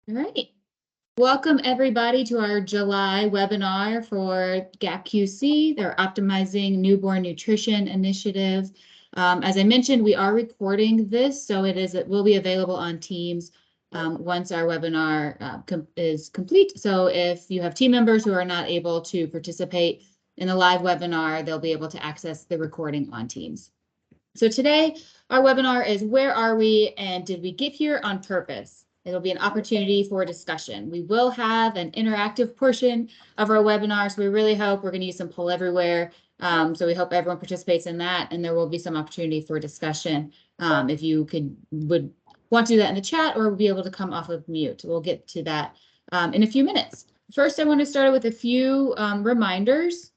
All right. Welcome everybody to our July webinar for GaPQC, their Optimizing Newborn Nutrition Initiative. As I mentioned, we are recording this, so it will be available on Teams once our webinar is complete. So if you have team members who are not able to participate in the live webinar, they'll be able to access the recording on Teams. So today, our webinar is Where Are We and Did We Get Here on Purpose? It'll be an opportunity for discussion. We will have an interactive portion of our webinar, so we really hope we're going to use some poll everywhere. So we hope everyone participates in that, and there will be some opportunity for discussion. If you would want to do that in the chat or be able to come off of mute. We'll get to that in a few minutes. First, I want to start with a few reminders.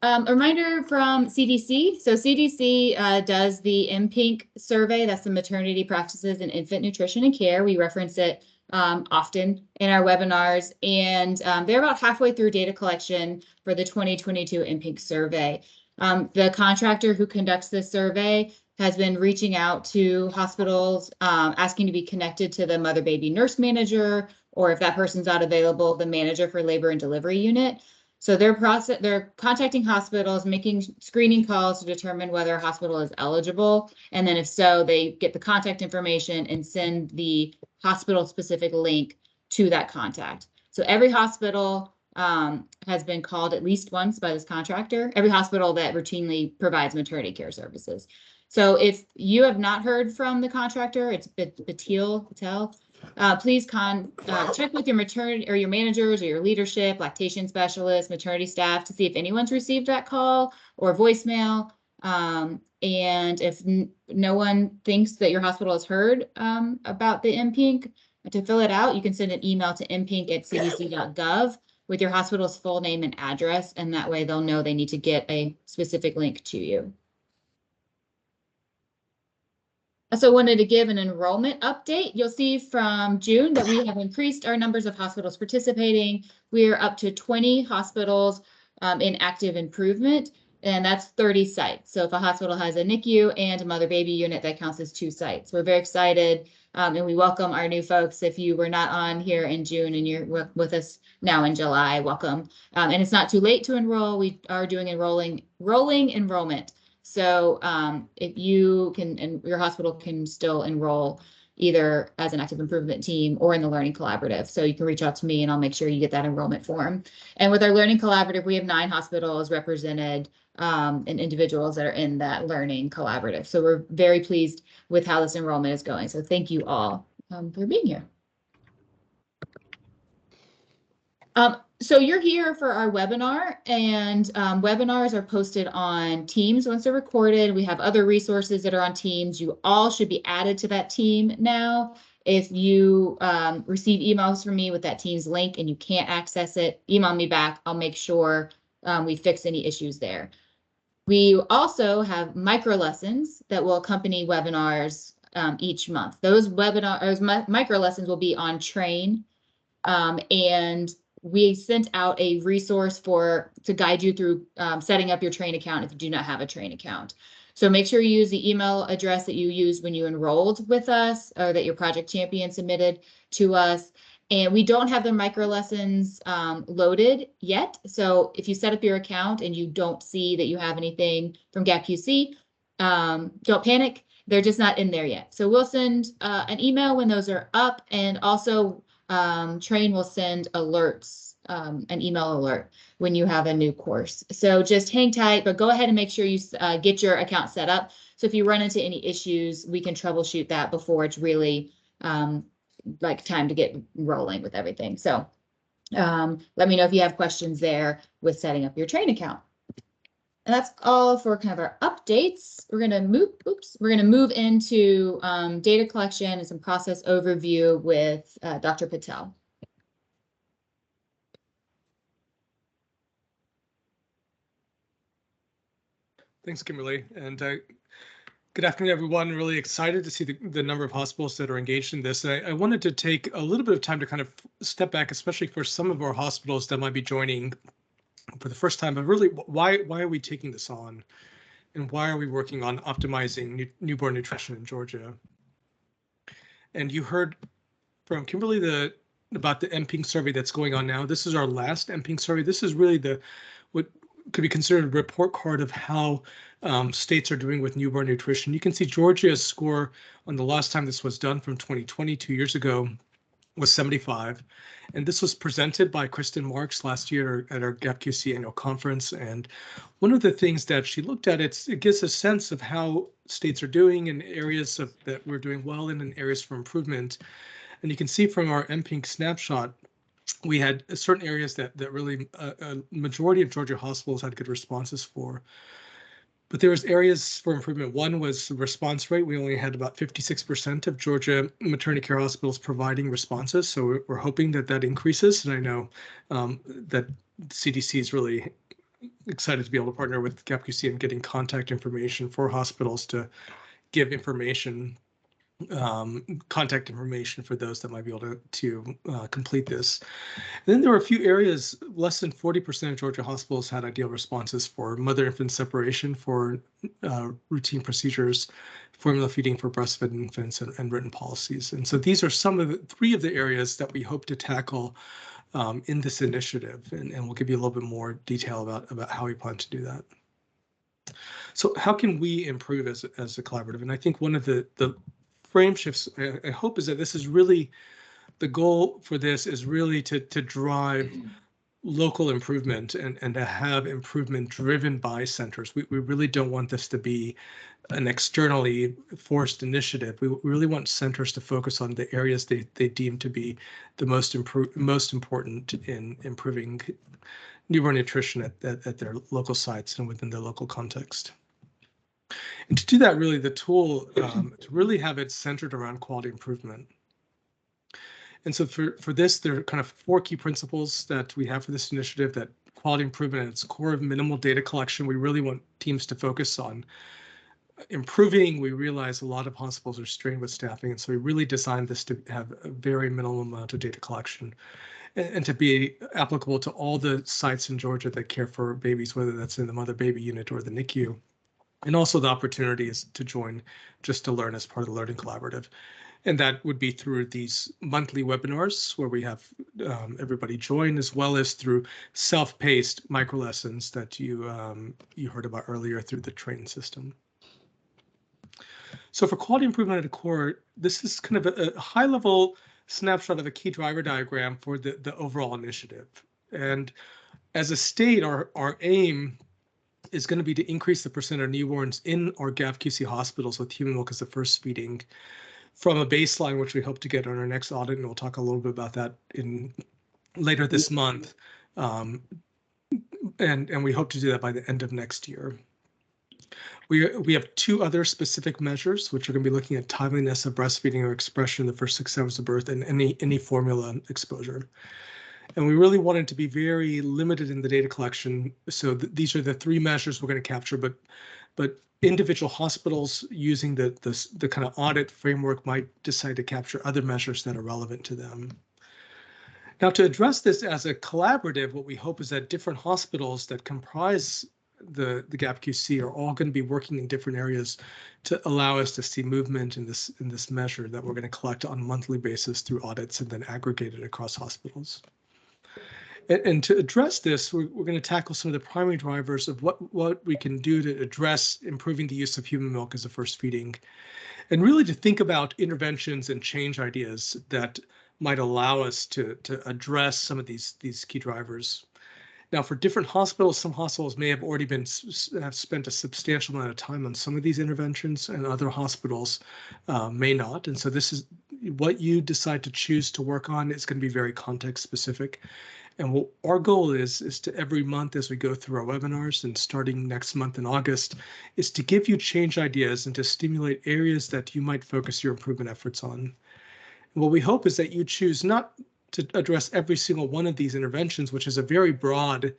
A reminder from CDC. So CDC does the MPINC survey. That's the Maternity Practices in Infant Nutrition and Care. We reference it often in our webinars, and they're about halfway through data collection for the 2022 MPINC survey. The contractor who conducts this survey has been reaching out to hospitals, asking to be connected to the mother-baby nurse manager, or if that person's not available, the manager for labor and delivery unit. So they're contacting hospitals, making screening calls to determine whether a hospital is eligible. And then if so, they get the contact information and send the hospital-specific link to that contact. So every hospital has been called at least once by this contractor, every hospital that routinely provides maternity care services. So if you have not heard from the contractor, it's Patel. Please check with your maternity or your managers or your leadership, lactation specialists, maternity staff to see if anyone's received that call or voicemail. And if no one thinks that your hospital has heard about the MPINC, to fill it out, you can send an email to mpinc@cdc.gov with your hospital's full name and address, and that way they'll know they need to get a specific link to you. I also wanted to give an enrollment update. You'll see from June that we have increased our numbers of hospitals participating. We are up to 20 hospitals in active improvement, and that's 30 sites. So if a hospital has a NICU and a mother-baby unit, that counts as 2 sites. We're very excited, and we welcome our new folks. If you were not on here in June and you're with us now in July, welcome. And it's not too late to enroll. We are doing rolling enrollment. So if you can, and your hospital can still enroll either as an active improvement team or in the Learning Collaborative. So you can reach out to me and I'll make sure you get that enrollment form. And with our Learning Collaborative, we have 9 hospitals represented and individuals that are in that Learning Collaborative. So we're very pleased with how this enrollment is going. So thank you all for being here. So you're here for our webinar, and webinars are posted on Teams once they're recorded. We have other resources that are on Teams. You all should be added to that team now. If you receive emails from me with that Teams link and you can't access it, email me back. I'll make sure we fix any issues there. We also have micro lessons that will accompany webinars each month. Those micro lessons will be on Train, and we sent out a resource to guide you through setting up your Train account if you do not have a Train account. So make sure you use the email address that you used when you enrolled with us or that your project champion submitted to us. And we don't have the micro lessons loaded yet. So if you set up your account and you don't see that you have anything from GaPQC, don't panic. They're just not in there yet. So we'll send an email when those are up, and also Train will send alerts, an email alert when you have a new course. So just hang tight, but go ahead and make sure you get your account set up. So if you run into any issues, we can troubleshoot that before it's really like time to get rolling with everything. So let me know if you have questions there with setting up your Train account. And that's all for kind of our updates. We're going to move into data collection and some process overview with Dr. Patel. Thanks, Kimberly. And good afternoon, everyone. Really excited to see the number of hospitals that are engaged in this. I wanted to take a little bit of time to kind of step back, especially for some of our hospitals that might be joining for the first time, but really, why are we taking this on? And why are we working on optimizing newborn nutrition in Georgia? And you heard from Kimberly about the MPing survey that's going on now. This is our last MPing survey. This is really what could be considered a report card of how states are doing with newborn nutrition. You can see Georgia's score on the last time this was done from 2020, 2 years ago, was 75. And this was presented by Kristen Marks last year at our GaPQC annual conference. And one of the things that she looked at, it gives a sense of how states are doing in areas that we're doing well in and areas for improvement. And you can see from our MPing snapshot, we had certain areas that really a majority of Georgia hospitals had good responses for. But there was areas for improvement. One was the response rate. We only had about 56% of Georgia maternity care hospitals providing responses. So we're hoping that increases. And I know that CDC is really excited to be able to partner with GaPQC in getting contact information for hospitals to give information, contact information for those that might be able to complete this. And then there were a few areas, less than 40% of Georgia hospitals had ideal responses for mother-infant separation, for routine procedures, formula feeding for breastfed infants, and written policies. And so these are three of the areas that we hope to tackle in this initiative. And we'll give you a little bit more detail about how we plan to do that. So how can we improve as a collaborative? And I think one of the frame shifts, I hope, is that this is really the goal for this is really to drive local improvement and to have improvement driven by centers. We really don't want this to be an externally forced initiative. We really want centers to focus on the areas they deem to be the most important in improving newborn nutrition at their local sites and within their local context. And to do that, really, the tool to really have it centered around quality improvement. And so for this, there are kind of 4 key principles that we have for this initiative: that quality improvement at its core of minimal data collection. We really want teams to focus on improving. We realize a lot of hospitals are strained with staffing, and so we really designed this to have a very minimal amount of data collection and to be applicable to all the sites in Georgia that care for babies, whether that's in the mother-baby unit or the Nicu. And also the opportunity is to join just to learn as part of the Learning Collaborative. And that would be through these monthly webinars where we have everybody join, as well as through self-paced micro lessons that you heard about earlier through the training system. So for quality improvement at the core, this is kind of a high-level snapshot of a key driver diagram for the overall initiative. And as a state, our aim is going to be to increase the percent of newborns in our GaPQC hospitals with human milk as the first feeding from a baseline, which we hope to get on our next audit, and we'll talk a little bit about that later this month. And we hope to do that by the end of next year. We have 2 other specific measures, which are going to be looking at timeliness of breastfeeding or expression in the first 6 hours of birth and any formula exposure. And we really wanted to be very limited in the data collection. So these are the 3 measures we're going to capture, but individual hospitals using the kind of audit framework might decide to capture other measures that are relevant to them. Now, to address this as a collaborative, what we hope is that different hospitals that comprise the GaPQC are all going to be working in different areas to allow us to see movement in this measure that we're going to collect on a monthly basis through audits and then aggregate it across hospitals. And to address this, we're going to tackle some of the primary drivers of what we can do to address improving the use of human milk as a first feeding, and really to think about interventions and change ideas that might allow us to address some of these key drivers. Now, for different hospitals, some hospitals may have already have spent a substantial amount of time on some of these interventions, and other hospitals may not. And so this is what you decide to choose to work on. It's going to be very context specific. And what our goal is to every month as we go through our webinars, and starting next month in August, is to give you change ideas and to stimulate areas that you might focus your improvement efforts on. And what we hope is that you choose not to address every single one of these interventions, which is a very broad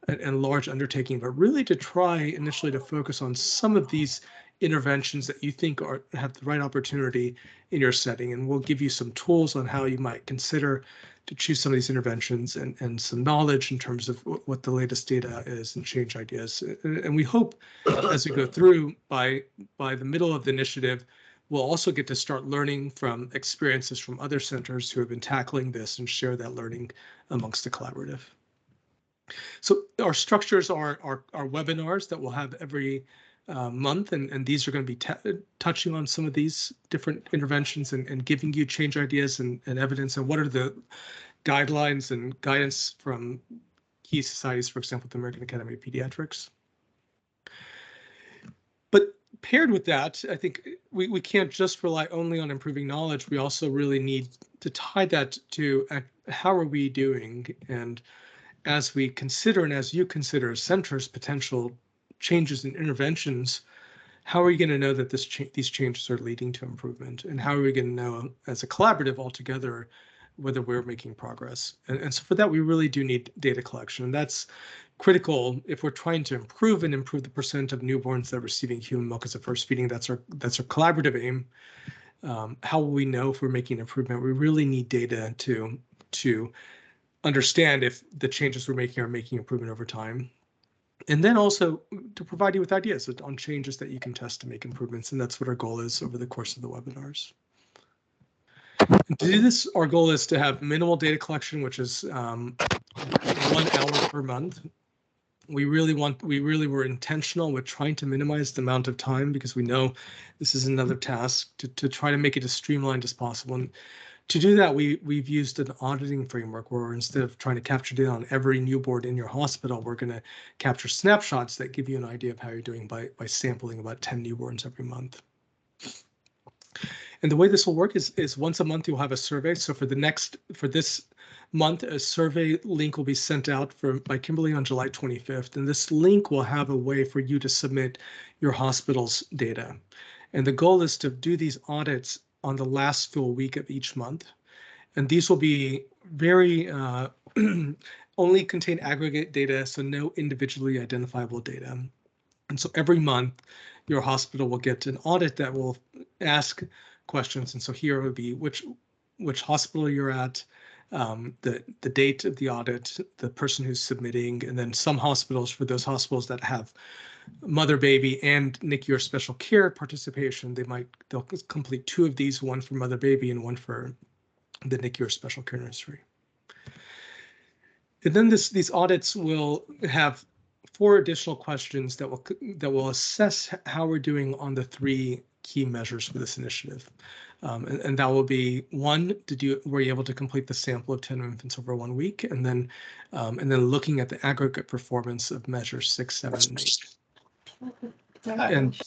and large undertaking, but really to try initially to focus on some of these interventions that you think have the right opportunity in your setting. And we'll give you some tools on how you might consider to choose some of these interventions, and some knowledge in terms of what the latest data is and change ideas. And we hope as we go through by the middle of the initiative, we'll also get to start learning from experiences from other centers who have been tackling this and share that learning amongst the collaborative. So our structures are webinars that we'll have every month, and these are going to be touching on some of these different interventions and giving you change ideas and evidence and what are the guidelines and guidance from key societies, for example, the American Academy of Pediatrics. But paired with that, I think we can't just rely only on improving knowledge. We also really need to tie that to how are we doing? And as we consider, and as you consider as centers, potential changes and interventions, how are you going to know that these changes are leading to improvement? And how are we going to know as a collaborative altogether whether we're making progress? And so for that, we really do need data collection. And that's critical if we're trying to improve the percent of newborns that are receiving human milk as a first feeding. That's our collaborative aim. How will we know if we're making improvement? We really need data to understand if the changes we're making are making improvement over time. And then also to provide you with ideas on changes that you can test to make improvements. And that's what our goal is over the course of the webinars. And to do this, our goal is to have minimal data collection, which is 1 hour per month. We really were intentional with trying to minimize the amount of time because we know this is another task to try to make it as streamlined as possible. And to do that, we've used an auditing framework where instead of trying to capture data on every newborn in your hospital, we're going to capture snapshots that give you an idea of how you're doing by sampling about 10 newborns every month. And the way this will work is once a month you'll have a survey. So for this month, a survey link will be sent out by Kimberly on July 25th. And this link will have a way for you to submit your hospital's data. And the goal is to do these audits on the last full week of each month. And these will be very, only contain aggregate data, so no individually identifiable data. And so every month, your hospital will get an audit that will ask questions. And so here would be which hospital you're at, the date of the audit, the person who's submitting, and then some hospitals, for those hospitals that have mother, baby, and NICU or special care participation, they'll complete 2 of these, one for mother, baby, and one for the NICU or special care nursery. And then these audits will have 4 additional questions that will assess how we're doing on the 3 key measures for this initiative. And that will be 1, were you able to complete the sample of 10 infants over 1 week? And then looking at the aggregate performance of measures 6, 7, and 8. And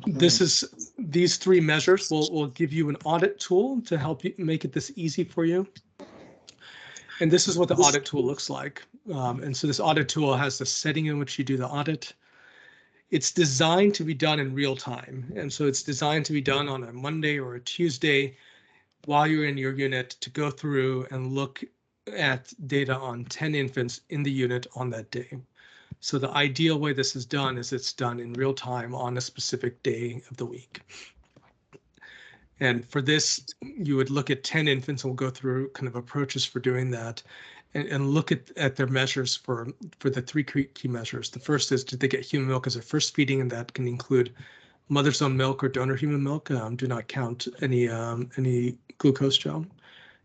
these 3 measures will give you an audit tool to help you make this easy for you. And this is what the audit tool looks like. And so this audit tool has the setting in which you do the audit. It's designed to be done in real time. And so it's designed to be done on a Monday or a Tuesday while you're in your unit to go through and look at data on 10 infants in the unit on that day. So the ideal way this is done is it's done in real time on a specific day of the week. And for this, you would look at 10 infants, and we'll go through kind of approaches for doing that and look at their measures for the 3 key measures. The first is, did they get human milk as a first feeding? And that can include mother's own milk or donor human milk. Do not count any glucose gel.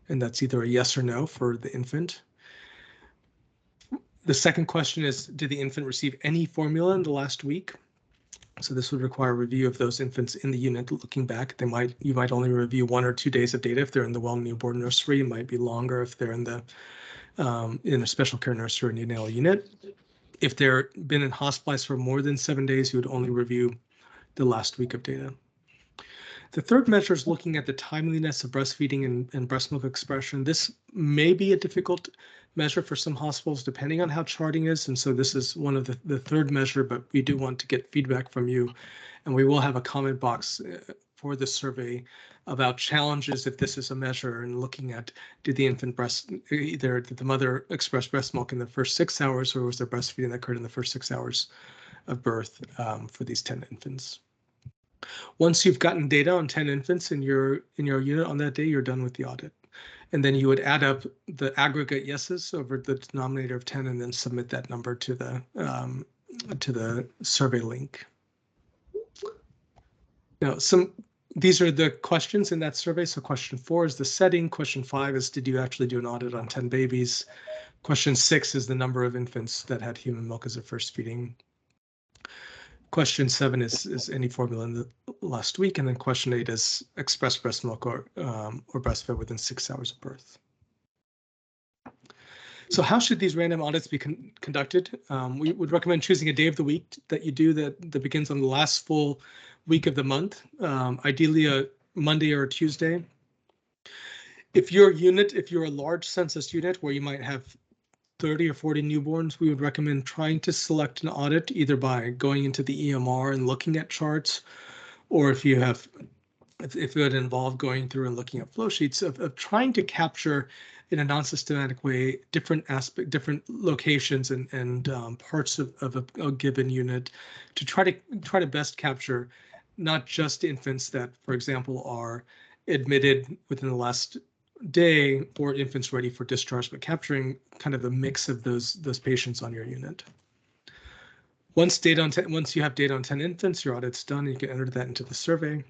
And that's either a yes or no for the infant. The second question is, did the infant receive any formula in the last week? So this would require a review of those infants in the unit. Looking back, you might only review 1 or 2 days of data if they're in the well newborn nursery. It might be longer if they're in a special care nursery or neonatal unit. If they're been in hospitalized for more than 7 days, you would only review the last week of data. The third measure is looking at the timeliness of breastfeeding and breast milk expression. This may be a difficult measure for some hospitals, depending on how charting is. And so this is one of the third measure, but we do want to get feedback from you. And we will have a comment box for the survey about challenges if this is a measure and looking at, did the mother express breast milk in the first 6 hours, or was there breastfeeding that occurred in the first 6 hours of birth for these 10 infants? Once you've gotten data on 10 infants in your unit on that day, you're done with the audit. And then you would add up the aggregate yeses over the denominator of 10 and then submit that number to the survey link. Now, some these are the questions in that survey. So question 4 is the setting. Question 5 is, did you actually do an audit on 10 babies? Question 6 is the number of infants that had human milk as a first feeding. Question 7 is any formula in the last week. And then question 8 is expressed breast milk or breastfed within 6 hours of birth. So how should these random audits be conducted? We would recommend choosing a day of the week that you do that begins on the last full week of the month, ideally a Monday or a Tuesday. If you're a large census unit where you might have 30 or 40 newborns, we would recommend trying to select an audit either by going into the EMR and looking at charts, or if it would involve going through and looking at flow sheets of trying to capture in a non-systematic way different locations and parts of a given unit to try to best capture not just infants that, for example, are admitted within the last day or infants ready for discharge, but capturing kind of a mix of those patients on your unit. Once you have data on 10 infants, your audit's done, and you can enter that into the survey.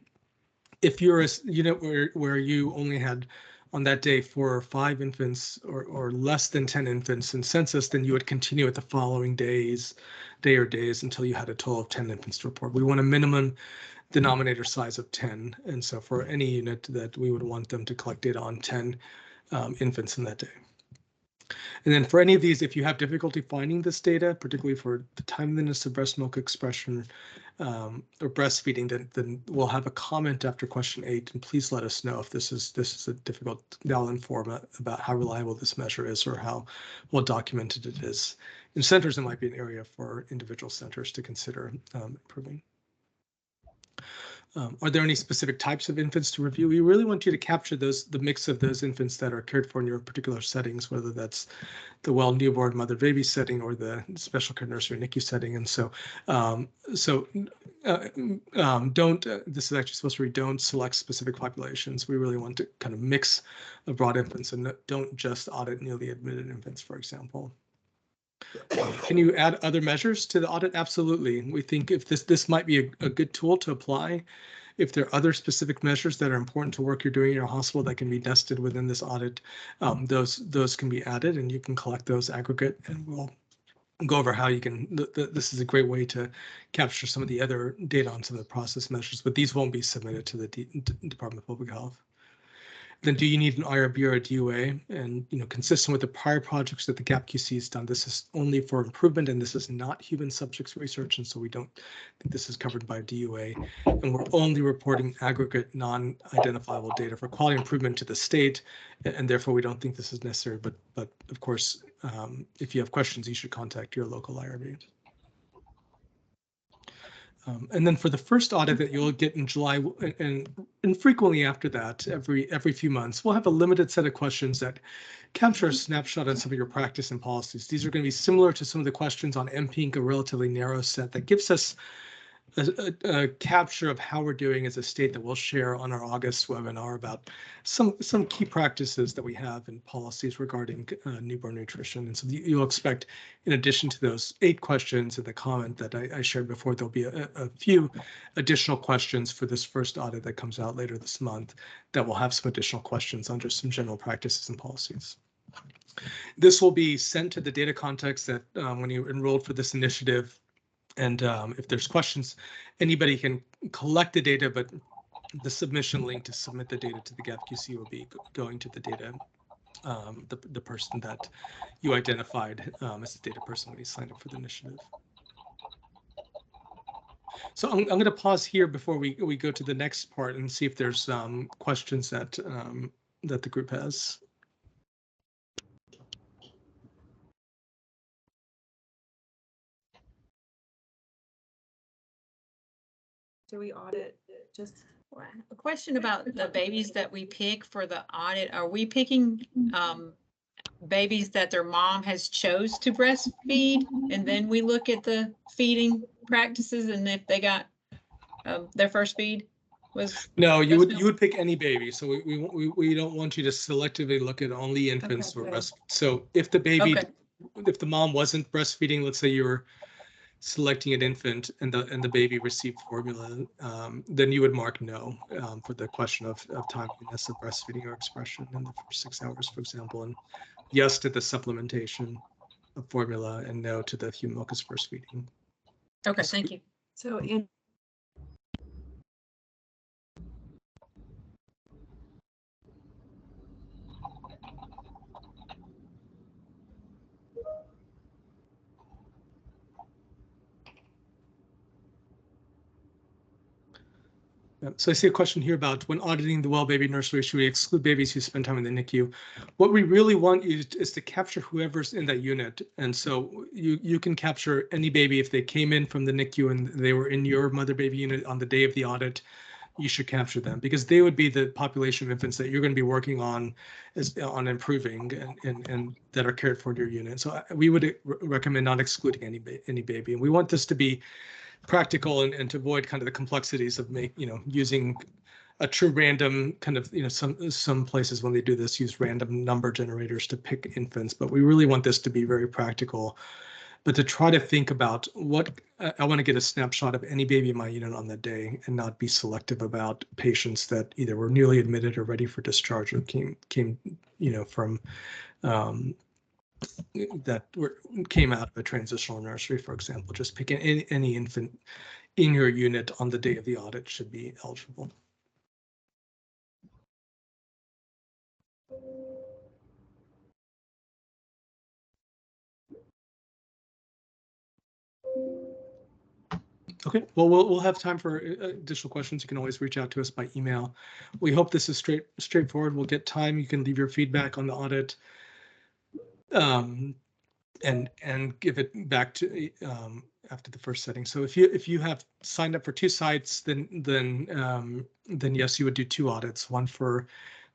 If you're a unit where you only had on that day 4 or 5 infants or less than 10 infants in census, then you would continue at the following day or days until you had a total of 10 infants to report. We want a minimum denominator size of 10. And so for any unit that we would want them to collect data on 10 infants in that day. And then for any of these, if you have difficulty finding this data, particularly for the timeliness of breast milk expression or breastfeeding, then we'll have a comment after question 8, and please let us know if this is a difficult. That'll inform about how reliable this measure is or how well documented it is. In centers, it might be an area for individual centers to consider improving. Are there any specific types of infants to review? We really want you to capture the mix of those infants that are cared for in your particular settings, whether that's the well newborn mother baby setting or the special care nursery NICU setting. And so, this is actually supposed to read, don't select specific populations. We really want to kind of mix a broad infants and don't just audit newly admitted infants, for example. Can you add other measures to the audit? Absolutely. We think if this might be a good tool to apply. If there are other specific measures that are important to work you're doing in your hospital that can be nested within this audit, those can be added, and you can collect those aggregate, and we'll go over how you can. This is a great way to capture some of the other data on some of the process measures, but these won't be submitted to the Department of Public Health. Then do you need an IRB or a DUA? And consistent with the prior projects that the GaPQC has done, this is only for improvement, and this is not human subjects research, and so we don't think this is covered by DUA. And we're only reporting aggregate non-identifiable data for quality improvement to the state, and therefore we don't think this is necessary. But of course, if you have questions, you should contact your local IRB. And then for the first audit that you'll get in July, and frequently after that, every few months, we'll have a limited set of questions that capture a snapshot on some of your practice and policies. These are going to be similar to some of the questions on MPINC, a relatively narrow set that gives us a capture of how we're doing as a state that we'll share on our August webinar about some key practices that we have and policies regarding newborn nutrition. And so you'll expect, in addition to those 8 questions in the comment that I shared before, there'll be a few additional questions for this first audit that comes out later this month that will have some additional questions on just some general practices and policies. This will be sent to the data context that when you enrolled for this initiative. And if there's questions, anybody can collect the data, but the submission link to submit the data to the GaPQC will be going to the data, the person that you identified as the data person when you signed up for the initiative. So I'm going to pause here before we go to the next part and see if there's questions that that the group has. Do we audit just? A question about the babies that we pick for the audit. Are we picking babies that their mom has chose to breastfeed, and then we look at the feeding practices and if they got their first feed was? No, you would pick any baby. So we don't want you to selectively look at only infants or breast. So if the baby, if the mom wasn't breastfeeding, let's say you're selecting an infant and the baby received formula, then you would mark no for the question of timeliness of breastfeeding or expression in the first 6 hours, for example, and yes to the supplementation of formula and no to the human milk first feeding. Okay, thank you. So in So I see a question here about when auditing the well baby nursery, should we exclude babies who spend time in the NICU? What we really want is to capture whoever's in that unit. And so you can capture any baby if they came in from the NICU and they were in your mother baby unit on the day of the audit. You should capture them because they would be the population of infants that you're going to be working on improving and that are cared for in your unit. So we would recommend not excluding any baby. And we want this to be practical and to avoid kind of the complexities of using a true random kind of, some places when they do this use random number generators to pick infants, but we really want this to be very practical. But to try to think about what I want to get a snapshot of any baby in my unit on that day and not be selective about patients that either were newly admitted or ready for discharge or came from that came out of a transitional nursery, for example. Just picking any infant in your unit on the day of the audit should be eligible. Okay, well, we'll have time for additional questions. You can always reach out to us by email. We hope this is straightforward. We'll get time. You can leave your feedback on the audit and give it back to after the first setting. So if you have signed up for 2 sites, then yes, you would do 2 audits, one for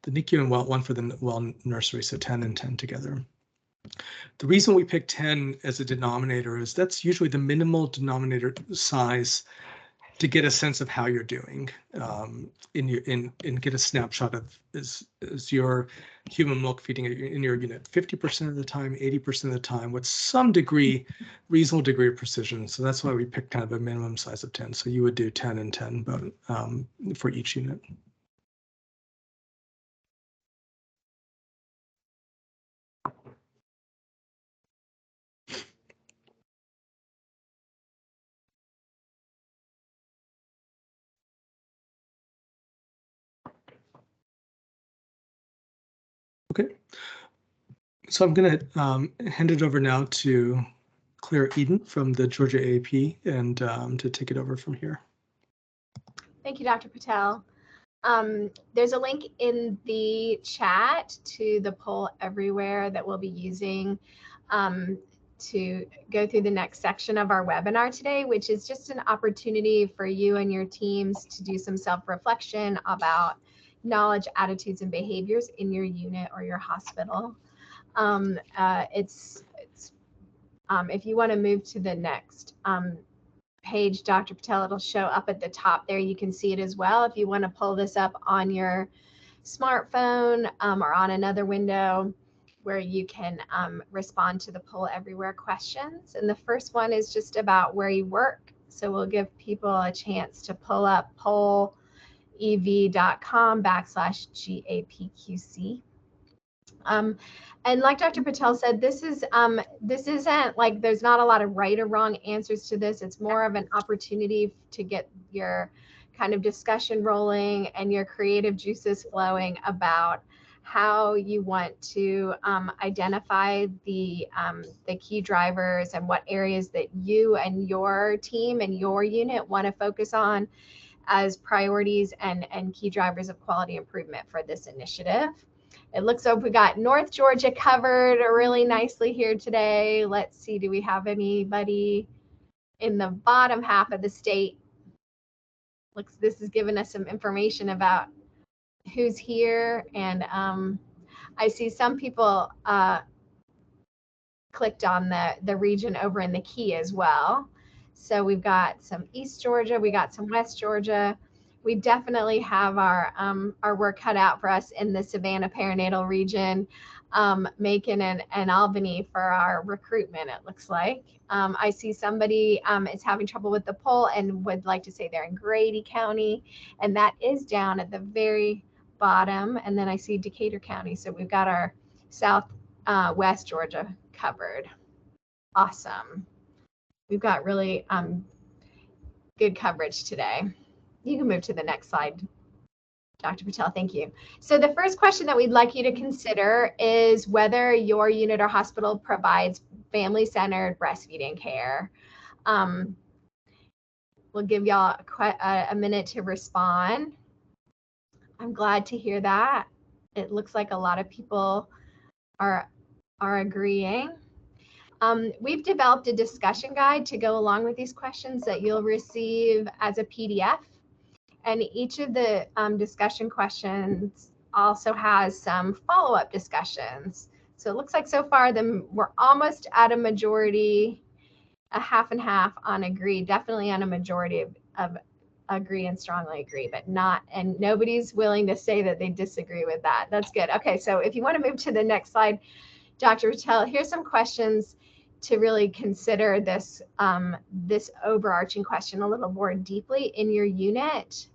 the NICU and one for the well nursery, so 10 and 10 together. The reason we pick 10 as a denominator is that's usually the minimal denominator size to get a sense of how you're doing and get a snapshot of is your human milk feeding in your unit 50% of the time, 80% of the time, with some reasonable degree of precision. So that's why we picked kind of a minimum size of 10. So you would do 10 and 10, but for each unit. Okay, so I'm going to hand it over now to Claire Eden from the Georgia AAP and to take it over from here. Thank you, Dr. Patel. There's a link in the chat to the poll everywhere that we'll be using to go through the next section of our webinar today, which is just an opportunity for you and your teams to do some self-reflection about knowledge, attitudes, and behaviors in your unit or your hospital. If you want to move to the next page, Dr. Patel, it'll show up at the top there. You can see it as well. If you want to pull this up on your smartphone or on another window where you can respond to the poll everywhere questions. And the first one is just about where you work. So we'll give people a chance to pull up pollev.com/GAPQC. And like Dr. Patel said, this isn't like there's not a lot of right or wrong answers to this. It's more of an opportunity to get your kind of discussion rolling and your creative juices flowing about how you want to identify the key drivers and what areas that you and your team and your unit want to focus on as priorities and key drivers of quality improvement for this initiative. It looks like we got North Georgia covered really nicely here today. Let's see, do we have anybody in the bottom half of the state? Looks, this is giving us some information about who's here. And I see some people clicked on the region over in the Key as well. So we've got some East Georgia, we got some West Georgia. We definitely have our work cut out for us in the Savannah perinatal region. Macon and Albany for our recruitment, it looks like. I see somebody is having trouble with the poll and would like to say they're in Grady County, and that is down at the very bottom. And then I see Decatur County. So we've got our South West Georgia covered. Awesome. We've got really good coverage today. You can move to the next slide, Dr. Patel, thank you. So the first question that we'd like you to consider is whether your unit or hospital provides family-centered breastfeeding care. We'll give y'all a minute to respond. I'm glad to hear that. It looks like a lot of people are agreeing. We've developed a discussion guide to go along with these questions that you'll receive as a PDF. And each of the discussion questions also has some follow-up discussions. So it looks like so far we're almost at a majority, a half and half on agree, definitely on a majority of agree and strongly agree, but not, and nobody's willing to say that they disagree with that. That's good. Okay, so if you want to move to the next slide, Dr. Patel, here's some questions to really consider this, this overarching question a little more deeply in your unit.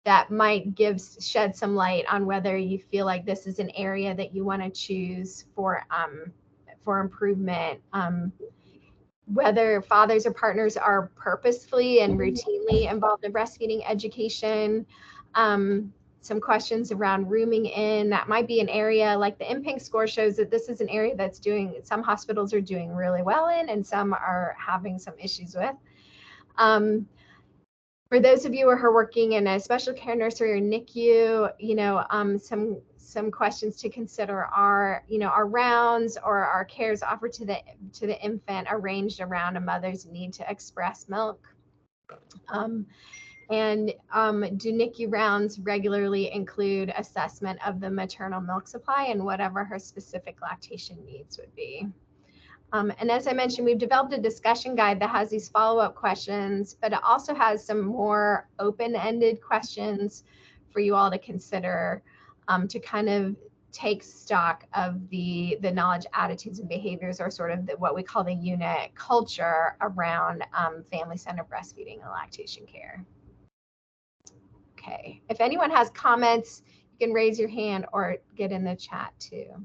That might shed some light on whether you feel like this is an area that you want to choose for improvement. Whether fathers or partners are purposefully and routinely involved in breastfeeding education. Some questions around rooming in. That might be an area, like the MPINC score shows that this is an area that's some hospitals are doing really well in and some are having some issues with. For those of you who are working in a special care nursery or NICU, some questions to consider are, are rounds or are cares offered to the infant arranged around a mother's need to express milk? And do NICU rounds regularly include assessment of the maternal milk supply and whatever her specific lactation needs would be? And as I mentioned, we've developed a discussion guide that has these follow-up questions, but it also has some more open-ended questions for you all to consider to kind of take stock of the knowledge, attitudes, and behaviors, or sort of what we call the unit culture around family-centered breastfeeding and lactation care. Okay, if anyone has comments, you can raise your hand or get in the chat too. All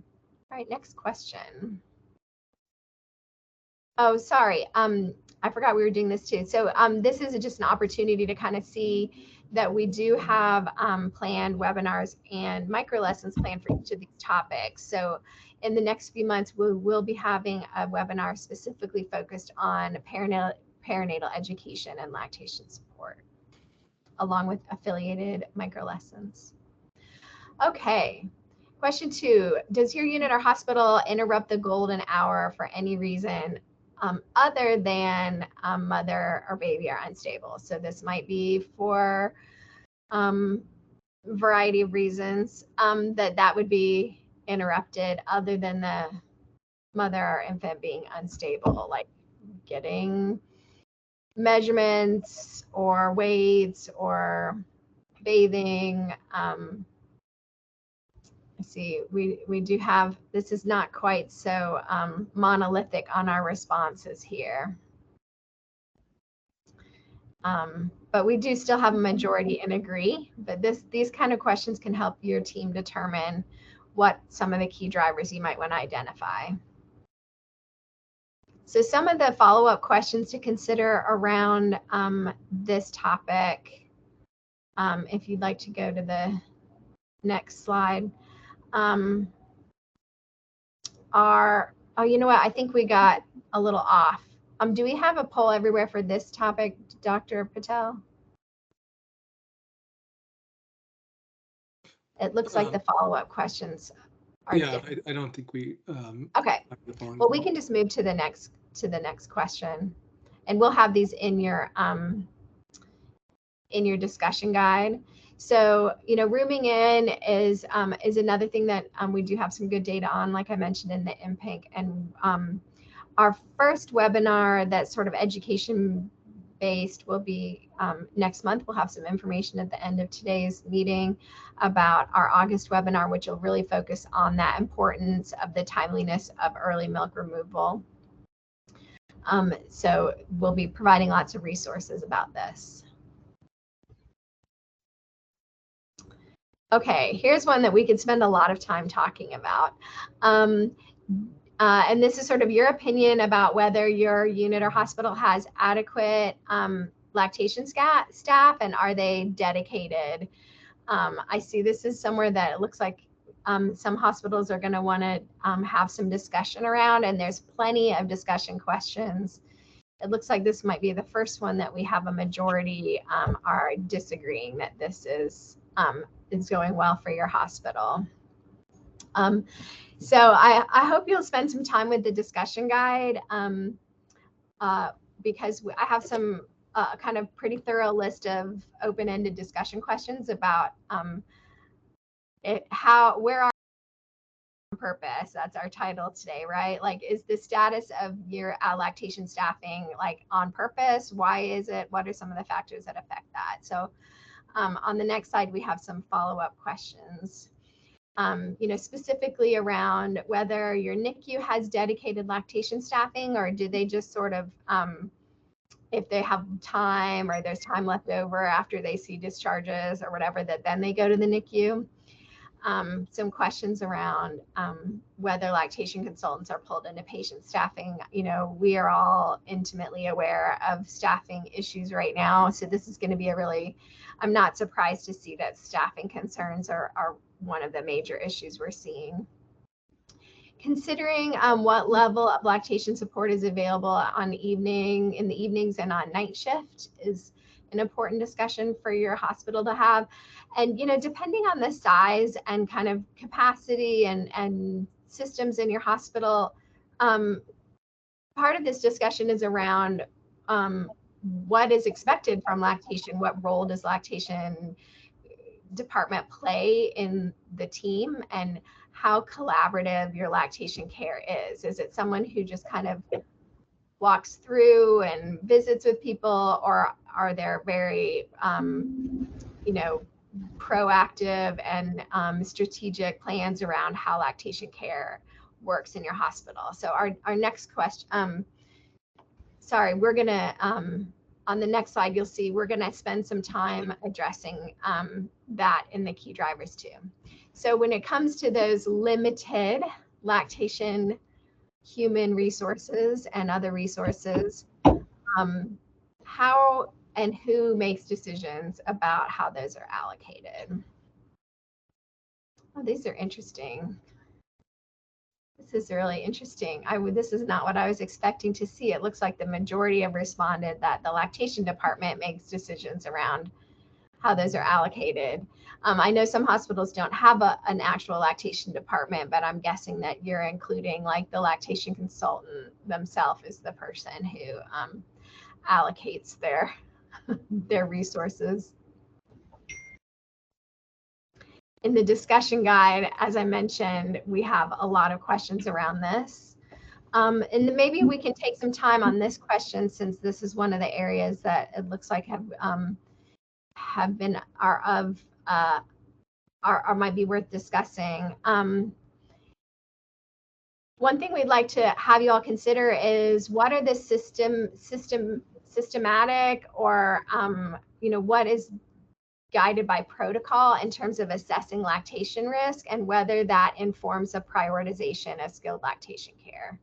right, next question. Oh, sorry. I forgot we were doing this too. So this is just an opportunity to kind of see that we do have planned webinars and micro lessons planned for each of these topics. So in the next few months, we will be having a webinar specifically focused on perinatal education and lactation support, along with affiliated micro lessons. Okay. Question 2, does your unit or hospital interrupt the golden hour for any reason other than mother or baby are unstable? So this might be for variety of reasons that would be interrupted other than the mother or infant being unstable, like getting measurements or weights or bathing. See, we do have, this is not quite so monolithic on our responses here. But we do still have a majority in agree, but these kind of questions can help your team determine what some of the key drivers you might want to identify. So some of the follow-up questions to consider around this topic, if you'd like to go to the next slide, are, oh, you know what, I think we got a little off. Do we have a poll everywhere for this topic, Dr. Patel? It looks like the follow-up questions are different. I don't think we okay, well, we can just move to the next question, and we'll have these in your discussion guide. So, rooming in is another thing that we do have some good data on, like I mentioned in the MPINC. And our first webinar, that sort of education based will be next month. We'll have some information at the end of today's meeting about our August webinar, which will really focus on that importance of the timeliness of early milk removal. So we'll be providing lots of resources about this. Okay, here's one that we could spend a lot of time talking about. And this is sort of your opinion about whether your unit or hospital has adequate lactation staff, and are they dedicated? I see this is somewhere that it looks like some hospitals are going to want to have some discussion around, and there's plenty of discussion questions. It looks like this might be the first one that we have a majority are disagreeing that this is going well for your hospital. So I hope you'll spend some time with the discussion guide because I have some kind of pretty thorough list of open-ended discussion questions about where are on purpose. That's our title today, right? Like, is the status of your lactation staffing like on purpose? Why is it? What are some of the factors that affect that? So on the next slide, we have some follow-up questions. Specifically around whether your NICU has dedicated lactation staffing, or do they just sort of, if they have time or there's time left over after they see discharges or whatever, that then they go to the NICU. Some questions around whether lactation consultants are pulled into patient staffing. We are all intimately aware of staffing issues right now. So this is going to be I'm not surprised to see that staffing concerns are one of the major issues we're seeing. Considering what level of lactation support is available in the evenings and on night shift is an important discussion for your hospital to have. And, depending on the size and kind of capacity and systems in your hospital, part of this discussion is around what is expected from lactation, what role does lactation department play in the team, and how collaborative your lactation care is. Is it someone who just kind of walks through and visits with people, or are there very, proactive and strategic plans around how lactation care works in your hospital? So our next question, we're going to, on the next slide, you'll see we're going to spend some time addressing that in the key drivers too. So when it comes to those limited lactation human resources and other resources, how and who makes decisions about how those are allocated? Oh, these are interesting. This is really interesting. This is not what I was expecting to see. It looks like the majority have responded that the lactation department makes decisions around how those are allocated. I know some hospitals don't have an actual lactation department, but I'm guessing that you're including like the lactation consultant themselves is the person who allocates their resources. In the discussion guide, as I mentioned, we have a lot of questions around this. And maybe we can take some time on this question, since this is one of the areas that it looks like have been might be worth discussing. One thing we'd like to have you all consider is what are the systematic or what is guided by protocol in terms of assessing lactation risk, and whether that informs a prioritization of skilled lactation care.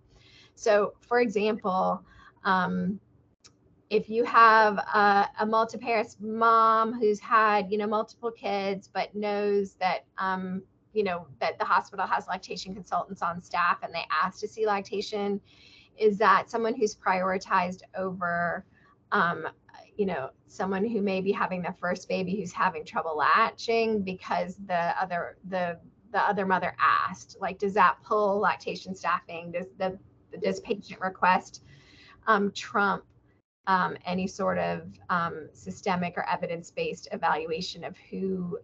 So for example, if you have a multiparent mom who's had, multiple kids, but knows that, that the hospital has lactation consultants on staff and they ask to see lactation, is that someone who's prioritized over, someone who may be having their first baby who's having trouble latching because the other mother asked? Like, does that pull lactation staffing? Does patient request trump any sort of systemic or evidence-based evaluation of who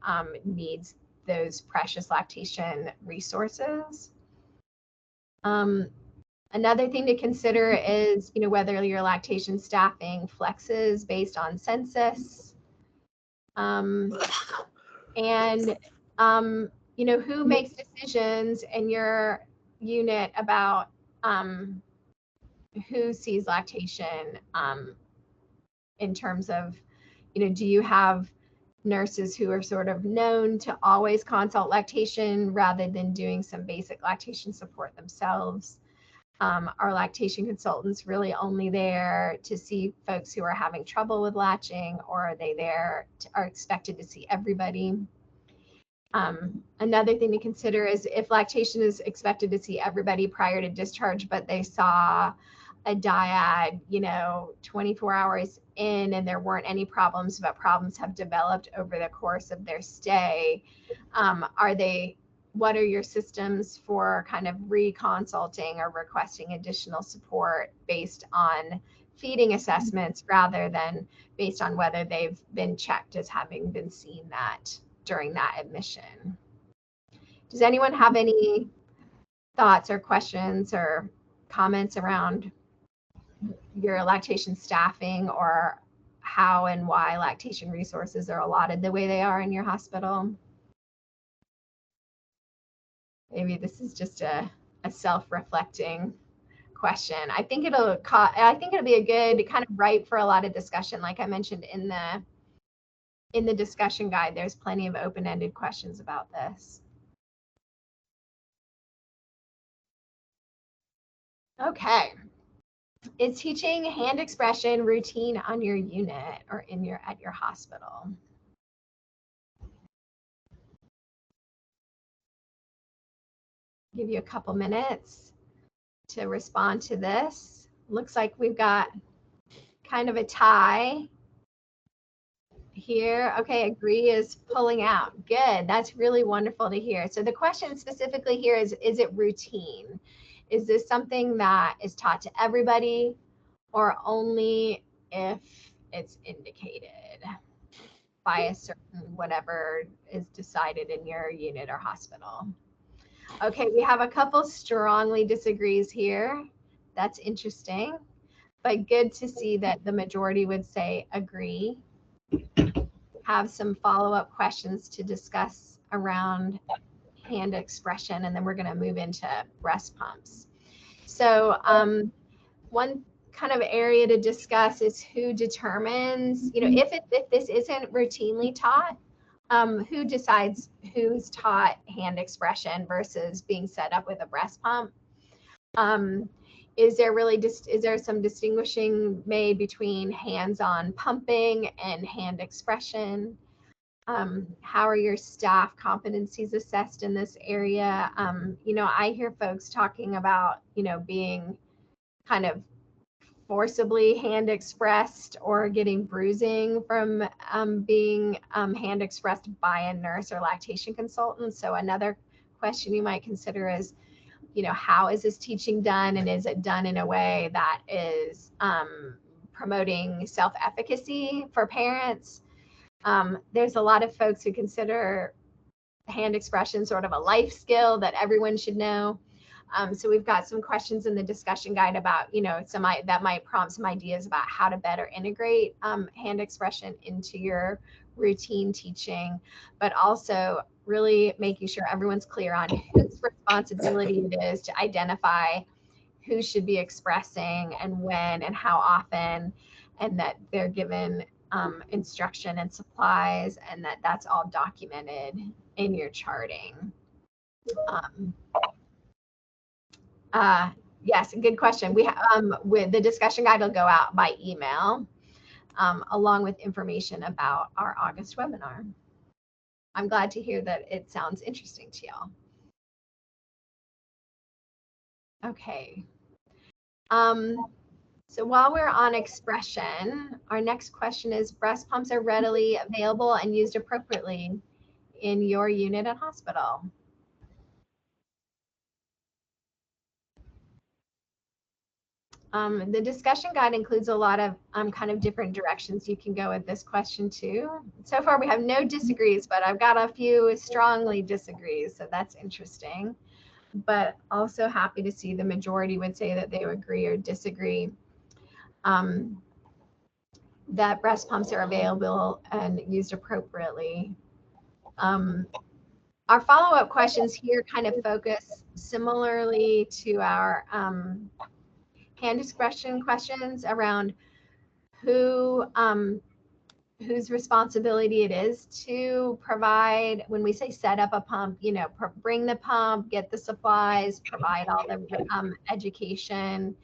needs those precious lactation resources? Another thing to consider is, whether your lactation staffing flexes based on census. And, who makes decisions in your unit about who sees lactation in terms of, do you have nurses who are sort of known to always consult lactation rather than doing some basic lactation support themselves? Are lactation consultants really only there to see folks who are having trouble with latching, or are they are expected to see everybody? Another thing to consider is if lactation is expected to see everybody prior to discharge, but they saw a dyad, 24 hours in and there weren't any problems, but problems have developed over the course of their stay, what are your systems for kind of reconsulting or requesting additional support based on feeding assessments rather than based on whether they've been checked as having been seen that during that admission? Does anyone have any thoughts or questions or comments around your lactation staffing or how and why lactation resources are allotted the way they are in your hospital? Maybe this is just a self-reflecting question. I think it'll be a good kind of ripe for a lot of discussion. Like I mentioned in the discussion guide, there's plenty of open-ended questions about this. Okay. Is teaching hand expression routine on your unit or at your hospital? Give you a couple minutes to respond to this. Looks like we've got kind of a tie here. Okay, agree is pulling out. Good. That's really wonderful to hear. So the question specifically here is it routine? Is this something that is taught to everybody or only if it's indicated by a certain whatever is decided in your unit or hospital? Okay, we have a couple strongly disagrees here. That's interesting, but good to see that the majority would say agree. Have some follow-up questions to discuss around hand expression, and then we're going to move into breast pumps. So one kind of area to discuss is who determines, if this isn't routinely taught, who decides who's taught hand expression versus being set up with a breast pump? Is there some distinguishing made between hands-on pumping and hand expression? How are your staff competencies assessed in this area? I hear folks talking about, being kind of forcibly hand expressed or getting bruising from being hand expressed by a nurse or lactation consultant. So another question you might consider is, how is this teaching done, and is it done in a way that is promoting self-efficacy for parents? There's a lot of folks who consider hand expression sort of a life skill that everyone should know. So we've got some questions in the discussion guide about, that might prompt some ideas about how to better integrate hand expression into your routine teaching, but also really making sure everyone's clear on whose responsibility it is to identify who should be expressing and when and how often, and that they're given instruction and supplies, and that's all documented in your charting. Yes, good question. We with the discussion guide will go out by email, along with information about our August webinar. I'm glad to hear that it sounds interesting to y'all. Okay. So while we're on expression, our next question is, breast pumps are readily available and used appropriately in your unit and hospital? The discussion guide includes a lot of kind of different directions you can go with this question too. So far we have no disagrees, but I've got a few strongly disagrees, so that's interesting. but also happy to see the majority would say that they would agree or disagree that breast pumps are available and used appropriately. Our follow-up questions here kind of focus similarly to our hand expression questions around whose responsibility it is to provide, when we say set up a pump, you know, bring the pump, get the supplies, provide all the education,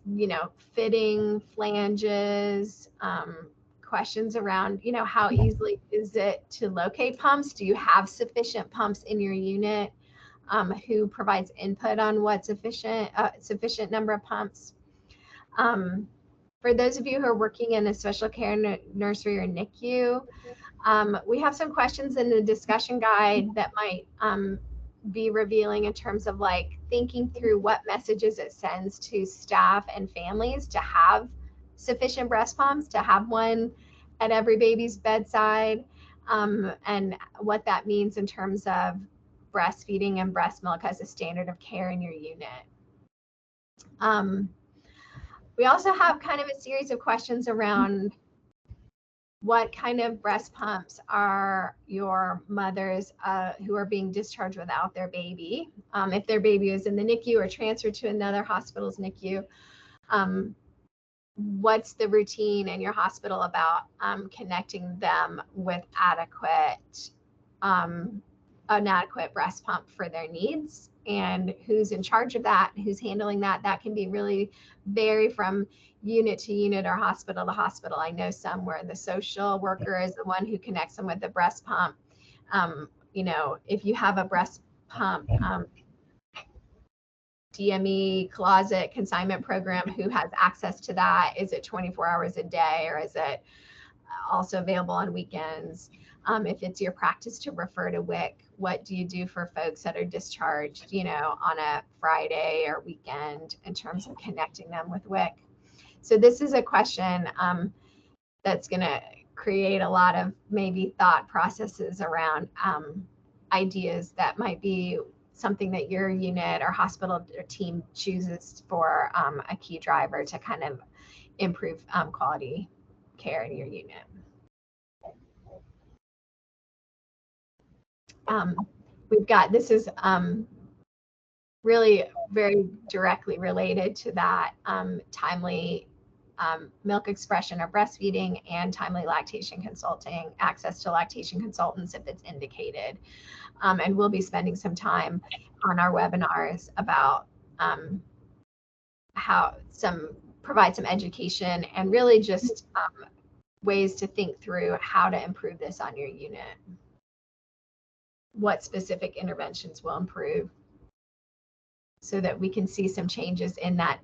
you know, fitting flanges, questions around, you know, how easily is it to locate pumps? Do you have sufficient pumps in your unit? Who provides input on what's sufficient number of pumps? For those of you who are working in a special care nursery or NICU, we have some questions in the discussion guide that might be revealing in terms of like thinking through what messages it sends to staff and families to have sufficient breast pumps, to have one at every baby's bedside, and what that means in terms of breastfeeding and breast milk as a standard of care in your unit. We also have kind of a series of questions around what kind of breast pumps are your mothers who are being discharged without their baby, if their baby is in the NICU or transferred to another hospital's NICU, what's the routine in your hospital about connecting them with an adequate breast pump for their needs, and who's in charge of that, who's handling that. That can be really vary from unit to unit or hospital to hospital. I know some where the social worker is the one who connects them with the breast pump. You know, if you have a breast pump DME closet consignment program, who has access to that? Is it 24 hours a day, or is it also available on weekends? If it's your practice to refer to WIC, what do you do for folks that are discharged, you know, on a Friday or weekend in terms of connecting them with WIC? So this is a question that's going to create a lot of maybe thought processes around ideas that might be something that your unit or hospital or team chooses for a key driver to kind of improve quality care in your unit. We've got, this is really very directly related to that timely milk expression or breastfeeding and timely lactation consulting, access to lactation consultants if it's indicated. And we'll be spending some time on our webinars about provide some education and really just ways to think through how to improve this on your unit. What specific interventions will improve so that we can see some changes in that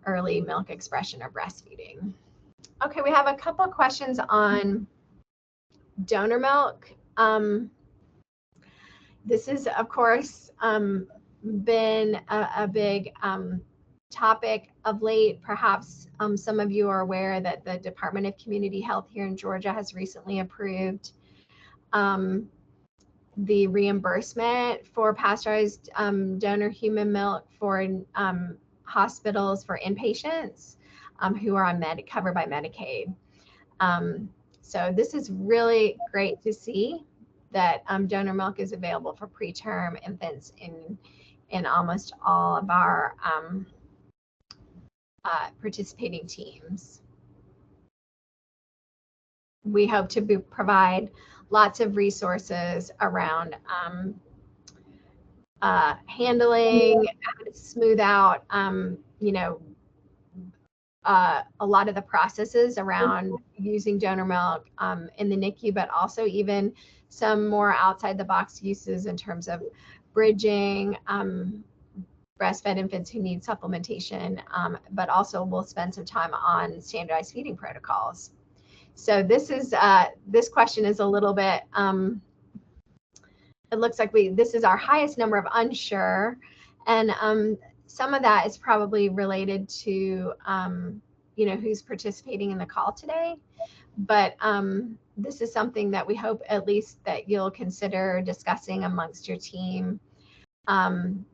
early milk expression or breastfeeding. Okay, we have a couple of questions on donor milk. This is, of course, been a big topic of late. Perhaps some of you are aware that the Department of Community Health here in Georgia has recently approved the reimbursement for pasteurized donor human milk for hospitals for inpatients who are covered by Medicaid. So this is really great to see that donor milk is available for preterm infants in almost all of our participating teams. We hope to provide lots of resources around handling, how to smooth out, you know, a lot of the processes around using donor milk in the NICU, but also even some more outside the box uses in terms of bridging breastfed infants who need supplementation, but also we'll spend some time on standardized feeding protocols. So this is this question is a little bit, it looks like this is our highest number of unsure, and some of that is probably related to you know, who's participating in the call today. But this is something that we hope at least that you'll consider discussing amongst your team and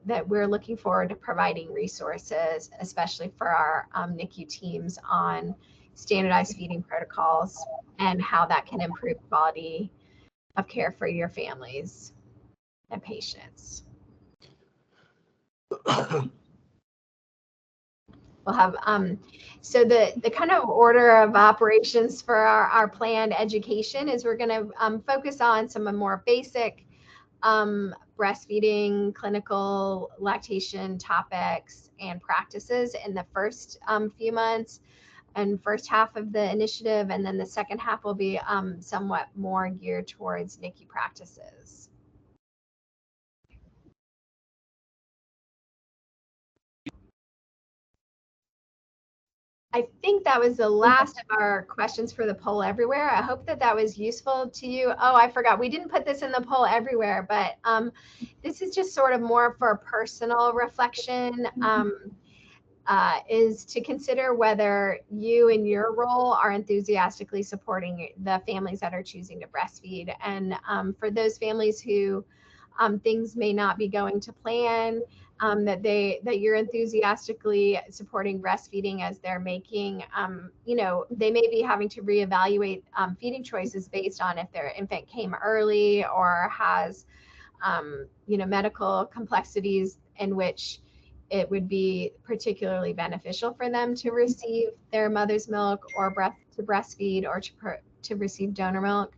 that we're looking forward to providing resources, especially for our NICU teams, on standardized feeding protocols and how that can improve quality of care for your families and patients. We'll have, so the kind of order of operations for our planned education is we're going to focus on some of more basic breastfeeding, clinical lactation topics and practices in the first few months and first half of the initiative. And then the second half will be somewhat more geared towards NICU practices. I think that was the last of our questions for the poll everywhere. I hope that that was useful to you. Oh, I forgot. We didn't put this in the poll everywhere, but this is just sort of more for personal reflection, is to consider whether you in your role are enthusiastically supporting the families that are choosing to breastfeed. And for those families who things may not be going to plan, that you're enthusiastically supporting breastfeeding as they're making, they may be having to reevaluate feeding choices based on if their infant came early or has, medical complexities in which it would be particularly beneficial for them to receive their mother's milk or to breastfeed or to receive donor milk.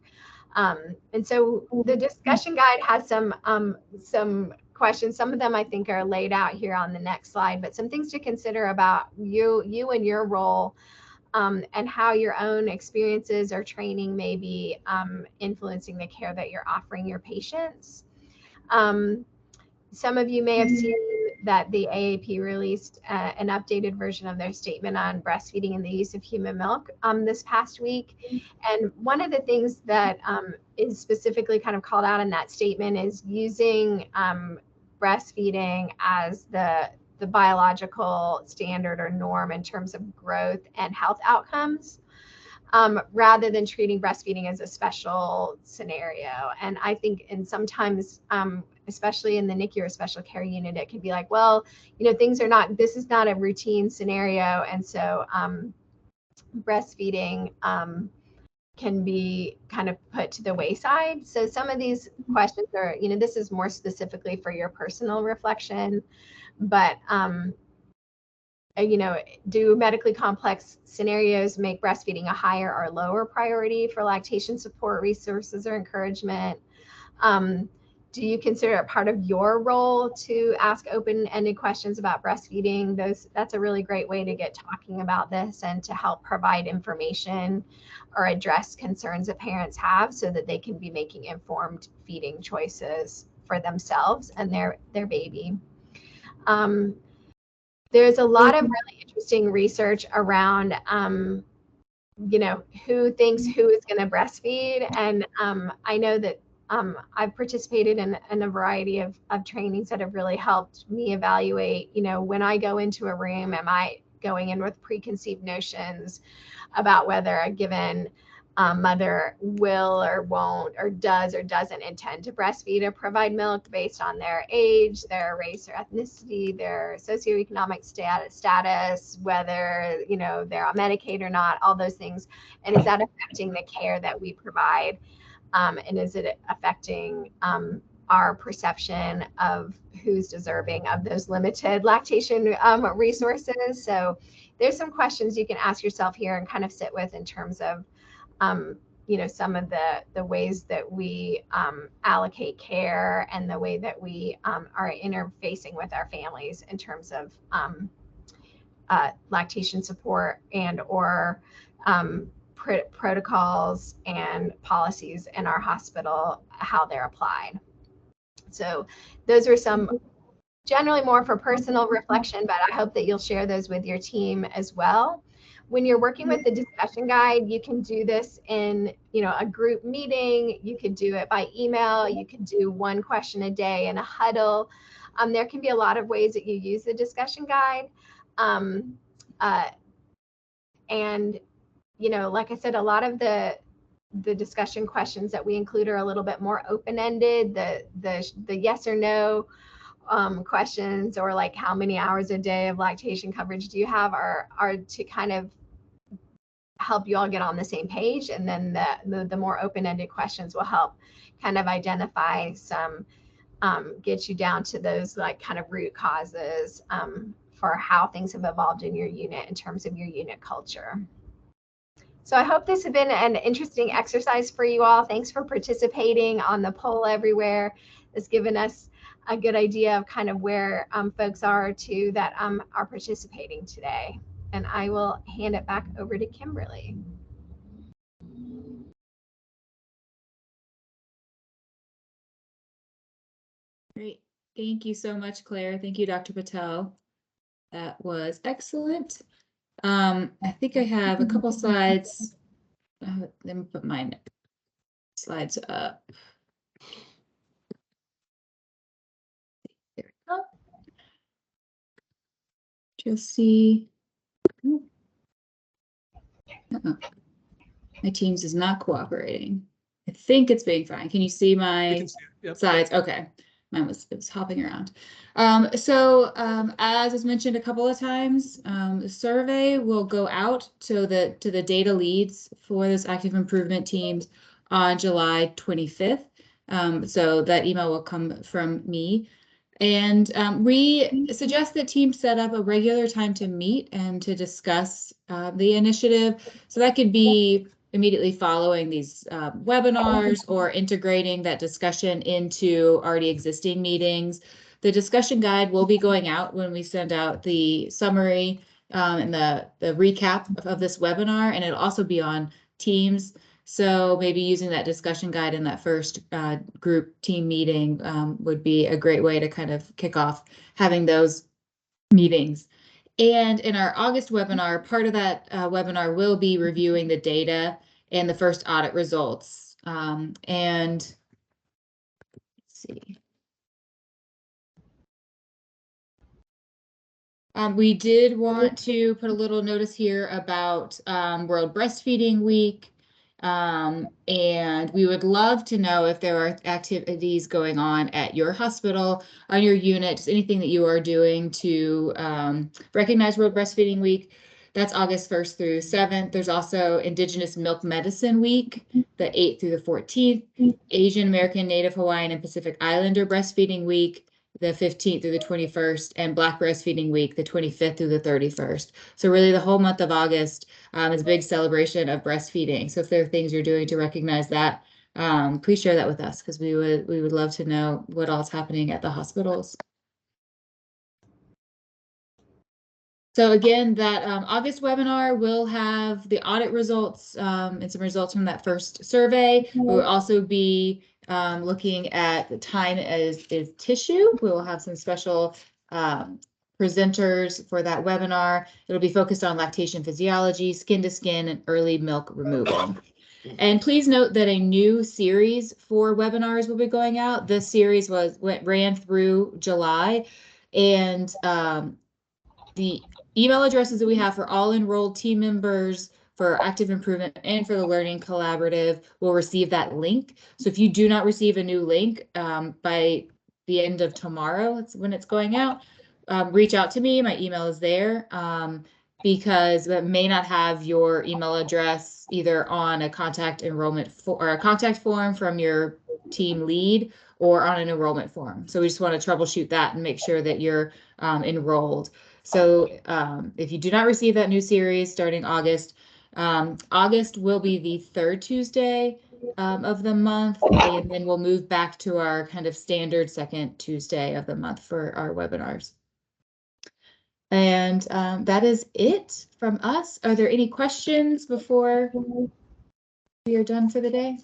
And so the discussion guide has some questions. Some of them I think are laid out here on the next slide, but some things to consider about you and your role, and how your own experiences or training may be influencing the care that you're offering your patients. Some of you may have seen that the AAP released an updated version of their statement on breastfeeding and the use of human milk this past week. And one of the things that is specifically kind of called out in that statement is using breastfeeding as the biological standard or norm in terms of growth and health outcomes, rather than treating breastfeeding as a special scenario. And I think, and sometimes, especially in the NICU or special care unit, it can be like, well, this is not a routine scenario. And so breastfeeding can be kind of put to the wayside. So some of these questions are, this is more specifically for your personal reflection, but do medically complex scenarios make breastfeeding a higher or lower priority for lactation support resources or encouragement? Do you consider it part of your role to ask open-ended questions about breastfeeding? That's a really great way to get talking about this and to help provide information or address concerns that parents have so that they can be making informed feeding choices for themselves and their baby. There's a lot of really interesting research around, who thinks who is going to breastfeed. And I know that I've participated in a variety of trainings that have really helped me evaluate, when I go into a room, am I going in with preconceived notions about whether a given mother will or won't or does or doesn't intend to breastfeed or provide milk based on their age, their race or ethnicity, their socioeconomic status, whether they're on Medicaid or not, all those things. And is that affecting the care that we provide? And is it affecting our perception of who's deserving of those limited lactation resources? So there's some questions you can ask yourself here and kind of sit with in terms of some of the ways that we allocate care and the way that we are interfacing with our families in terms of lactation support and or protocols and policies in our hospital, how they're applied. So those are some generally more for personal reflection, but I hope that you'll share those with your team as well. When you're working with the discussion guide, you can do this in, a group meeting. You could do it by email. You could do one question a day in a huddle. There can be a lot of ways that you use the discussion guide. And, like I said, a lot of the the discussion questions that we include are a little bit more open-ended. The yes or no questions, or like how many hours a day of lactation coverage do you have, are to kind of help you all get on the same page. And then the more open-ended questions will help kind of identify some, get you down to those like kind of root causes for how things have evolved in your unit in terms of your unit culture. So I hope this has been an interesting exercise for you all. Thanks for participating on the poll everywhere. It's given us a good idea of kind of where folks are too that are participating today. And I will hand it back over to Kimberly. Great. Thank you so much, Claire. Thank you, Dr. Patel. That was excellent. I think I have a couple slides. Let me put my slides up. There we go. You'll see. My Teams is not cooperating. I think it's being fine. Can you see my slides? Okay. Mine was hopping around. As was mentioned a couple of times, the survey will go out to the data leads for those active improvement teams on July 25th. So that email will come from me. And we suggest that teams set up a regular time to meet and to discuss the initiative. So that could be immediately following these webinars or integrating that discussion into already existing meetings. The discussion guide will be going out when we send out the summary and the recap of this webinar, and it'll also be on Teams. So maybe using that discussion guide in that first group team meeting would be a great way to kind of kick off having those meetings. And in our August webinar, part of that webinar will be reviewing the data and the first audit results. And let's see. We did want to put a little notice here about World Breastfeeding Week. And we would love to know if there are activities going on at your hospital, on your unit, just anything that you are doing to recognize World Breastfeeding Week. That's August 1st through 7th. There's also Indigenous Milk Medicine Week, the 8th through the 14th, Asian American, Native Hawaiian, and Pacific Islander Breastfeeding Week, the 15th through the 21st, and Black Breastfeeding Week, the 25th through the 31st. So really the whole month of August is a big celebration of breastfeeding. So if there are things you're doing to recognize that, please share that with us, because we would love to know what all is happening at the hospitals. So again, that August webinar will have the audit results and some results from that first survey. We will also be looking at the time as tissue. We will have some special presenters for that webinar. It'll be focused on lactation physiology, skin to skin, and early milk removal. And please note that a new series for webinars will be going out. This series ran through July, and the email addresses that we have for all enrolled team members, for Active Improvement, and for the Learning Collaborative will receive that link. So if you do not receive a new link by the end of tomorrow, that's when it's going out, reach out to me. My email is there, because that may not have your email address either on a contact enrollment or a contact form from your team lead or on an enrollment form. So we just want to troubleshoot that and make sure that you're enrolled. So if you do not receive that new series starting August, August will be the third Tuesday of the month, and then we'll move back to our kind of standard second Tuesday of the month for our webinars. And that is it from us. Are there any questions before we are done for the day?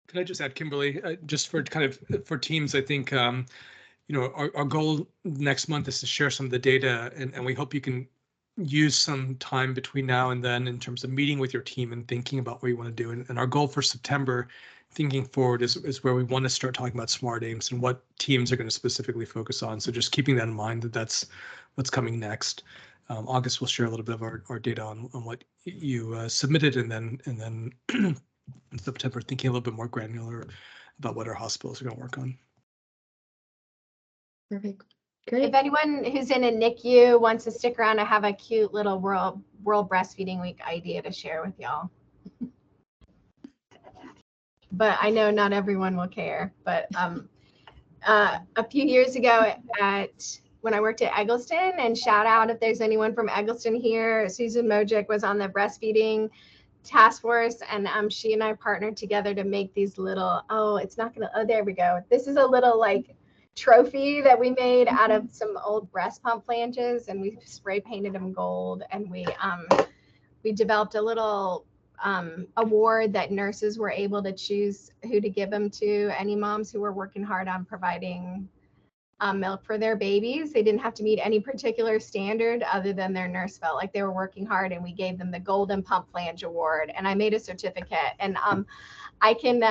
Can I just add, Kimberly, just for kind of for teams, I think, you know, our goal next month is to share some of the data, and we hope you can use some time between now and then in terms of meeting with your team and thinking about what you want to do. And our goal for September, thinking forward, is where we want to start talking about smart aims and what teams are going to specifically focus on. So just keeping that in mind, that's what's coming next. August, we'll share a little bit of our data on what you submitted, and then in September, thinking a little bit more granular about what our hospitals are going to work on. Perfect. Great. If anyone who's in a NICU wants to stick around, I have a cute little World Breastfeeding Week idea to share with y'all. But I know not everyone will care. But a few years ago when I worked at Eggleston, and shout out if there's anyone from Eggleston here, Susan Mojic was on the breastfeeding task force, and she and I partnered together to make these little, there we go. This is a little like trophy that we made out of some old breast pump flanges, and we spray painted them gold, and we developed a little award that nurses were able to choose who to give them to. Any moms who were working hard on providing milk for their babies. They didn't have to meet any particular standard other than their nurse felt like they were working hard, and we gave them the Golden Pump Flange Award. And I made a certificate, and I can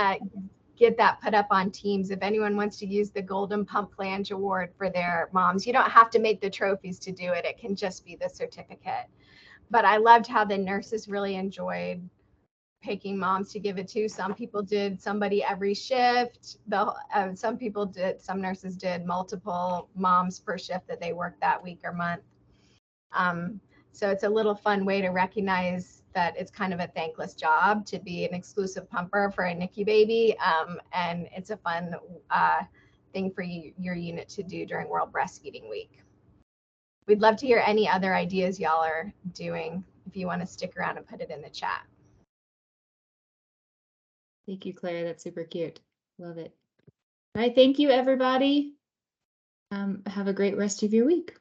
get that put up on Teams if anyone wants to use the Golden Pump Flange Award for their moms. You don't have to make the trophies to do it. It can just be the certificate. But I loved how the nurses really enjoyed picking moms to give it to. Some people did somebody every shift. Some nurses did multiple moms per shift that they worked that week or month. So it's a little fun way to recognize that it's kind of a thankless job to be an exclusive pumper for a NICU baby. And it's a fun thing for your unit to do during World Breastfeeding Week. We'd love to hear any other ideas y'all are doing if you want to stick around and put it in the chat. Thank you, Claire. That's super cute. Love it. All right. Thank you, everybody. Have a great rest of your week.